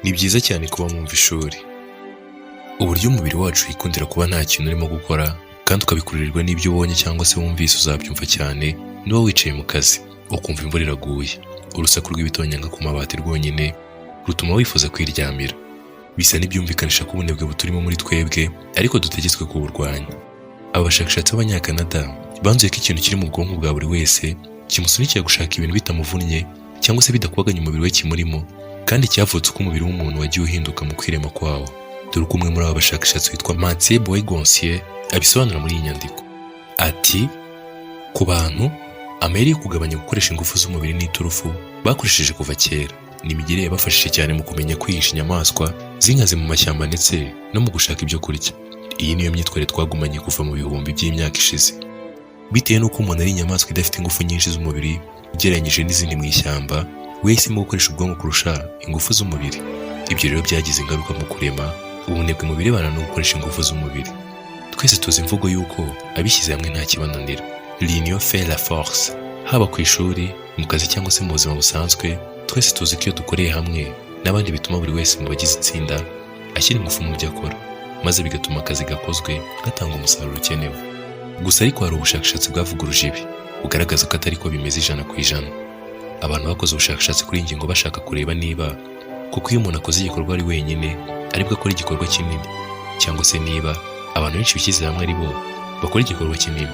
Ni byiza cyane kuba mwumva ishuri. Uburyo umubiri wacu wikundira kuba nta kintu urimo gukora kandi ukabikururirwa n'ibyo ubonye cyangwa se wumvise uzabyumva cyane niba wicaye mu kazi ukumva imvura iraguye, urusaku rw'ibitonyanga ku mabati rwonyine rutuma wifuza kwiryamira. Bisa n'ibyumvikanisha ko ubunebwe buturimo muri twebwe ariko dutegetswe kuburwanya. Aba bashakashatsi b'Abanyakanada banzuye ko ikintu kiri mu bwonko bwa buri wese kimusunikira gushaka ibintu bitamuvunnye cyangwa se bidakubaganya umubiri we kimurimo, kandi cyavutse uko umubiri w'umuntu wagiye uhinduka mu kwirema kwawo. Dore uko umwe muri aba bashakashatsi witwa Mathieu Bourgogne abisobanura muri iyi nyandiko. Ati ku bantu amayeri yo kugabanya gukoresha ingufu z'umubiri n'iturufu bakoresheje kuva kera ni imigire yabafashije cyane mu kumenya kwihisha inyamaswa z'inkazi mu mashyamba ndetse no mu gushaka ibyo kurya. Iyi niyo myitwarire twagumanye kuva mu bihumbi by'imyaka ishize. Bitewe n'uko umuntu ari inyamaswa idafite ingufu nyinshi z'umubiri ugereranyije n'izindi mu ishyamba, we yahisemo gukoresha ubwonko kurusha ingufu z'umubiri. Ibyo rero byagize ingaruka mu kurema ubunebwe mu birebana no gukoresha ingufu z'umubiri. Twese tuzi imvugo y'uko abishyize hamwe nta kibananira, l'union fait la force. Haba ku ishuri, mu kazi cyangwa se mu buzima busanzwe, twese tuzi ko iyo dukoreye hamwe n'abandi bituma buri wese mu bagize itsinda ashyira ingufu mu byo akora, maze bigatuma akazi gakozwe gatanga umusaruro ukenewe. Gusa ariko hari ubushakashatsi bwavuguruje ibi bugaragaza ko atari ko bimeze 100%. Abantu bakoze ubushakashatsi kuri iyi ngingo bashaka kureba niba kuko iyo umuntu akoze igikorwa ari wenyine aribwo akora igikorwa kinini, cyangwa se niba abantu benshi bishyize hamwe ari bo bakora igikorwa kinini.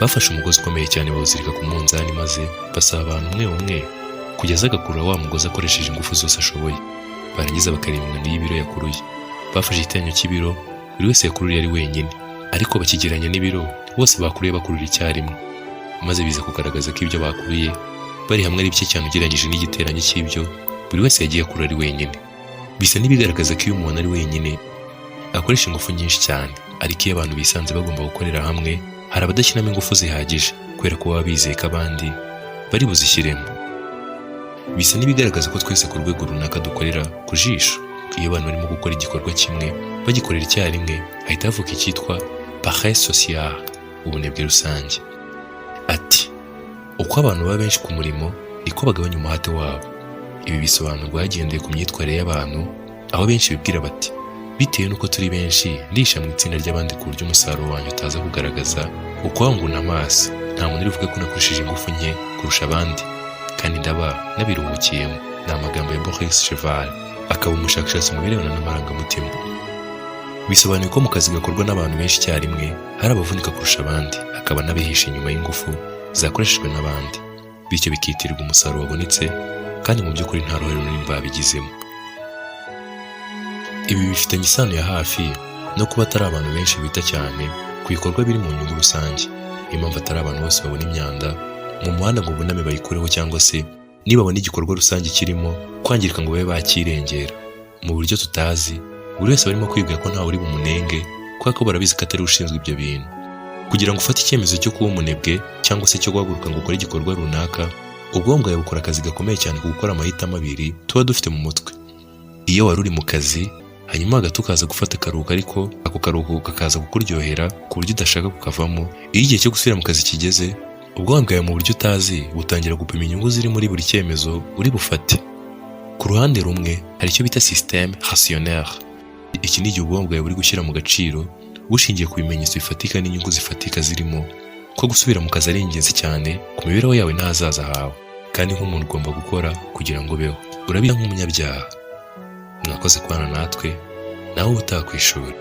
Bafashe umugozi ukomeye cyane bawuzirika ku munzani maze basaba abantu umwe umwe kugeza agakurura wa mugozi akoresheje ingufu zose ashoboye. Barangiza bakareba ingano y'ibiro yakuruye. Bafashe igiteranyo cy'ibiro buri wese yakururiye ari wenyine, ariko bakigereranya n'ibiro bose bakuruye bakurura icyarimwe, maze biza kugaragaza ko ibyo bakuruye bari hamwe ari bike cyane ugereranyije n'igiteranyo cy'ibyo buri wese yagiye akurura ari wenyine. Bisa n'ibigaragaza ko iyo umuntu ari wenyine akoresha ingufu nyinshi cyane, ariko iyo abantu bisanze bagomba gukorera hamwe hari abadashyiramo ingufu zihagije kubera ko baba bizeye ko abandi bari buzishyiremo. Bisa n'ibigaragaza ko twese ku rwego runaka dukorera ku jisho. Iyo abantu barimo gukora igikorwa kimwe bagikorera icyarimwe hahita havuka icyitwa paresse sociale, ubunebwe rusange. Ati uko abantu baba benshi ku murimo niko bagabanya umuhate wabo. Ibi bisobanurwa hagendeye ku myitwarire y'abantu, aho benshi bibwira bati bitewe n'uko turi benshi ndisha mu itsinda ry'abandi ku buryo umusaruro wanyu utaza kugaragaza ukwanguna amaso. Nta muntu urivuga ko nakoresheje ingufu nke kurusha abandi kandi ndaba nabiruhukiyemo. Ni amagambo ya Boris Cheval, akaba umushakashatsi mu birebana n'amarangamutima. Bisobanuye ko mu kazi gakorwa n'abantu benshi icyarimwe hari abavunika kurusha abandi, hakaba n'abihishe inyuma y'ingufu zakoreshejwe n'abandi, bityo bikitirirwa umusaruro wabonetse kandi mu by'ukuri nta ruhare runini babigizemo. Ibi bifitanye isano ya hafi no kuba atari abantu benshi bita cyane ku bikorwa biri mu nyungu rusange. Niyo mpamvu atari abantu bose babona imyanda mu muhanda ngo buname bayikureho, cyangwa se nibabona igikorwa rusange kirimo kwangirika ngo babe bakirengera. Mu buryo tutazi, buri wese barimo kwibwira ko ntawe uri bumunenge kubera ko barabizi ko atari ushinzwe ibyo bintu. Kugira ngo ufate icyemezo cyo kuba umunebwe cyangwa se cyo guhaguruka ngo ukore igikorwa runaka, ubwonko bwawe bukora akazi gakomeye cyane ku gukora amahitamo abiri tuba dufite mu mutwe. Iyo wari uri mu kazi hanyuma hagati ukaza gufata akaruhuko, ariko ako karuhuko kakaza kukuryohera ku buryo udashaka kukavamo, iyo igihe cyo gusubira mu kazi kigeze, ubwonko bwawe mu buryo utazi butangira gupima inyungu ziri muri buri cyemezo uri bufate. Ku ruhande rumwe hari icyo bita système rationnel. Iki ni igihe ubwonko bwawe buri gushyira mu gaciro bushingiye ku bimenyetso bifatika n'inyungu zifatika zirimo ko gusubira mu kazi ari ingenzi cyane ku mibereho yawe n'ahazaza hawe, kandi nk'umuntu ugomba gukora kugira ngo ubeho. Urabira nk'umunyabyaha. Mwakoze kubana natwe, nawe utaha ku ishuri.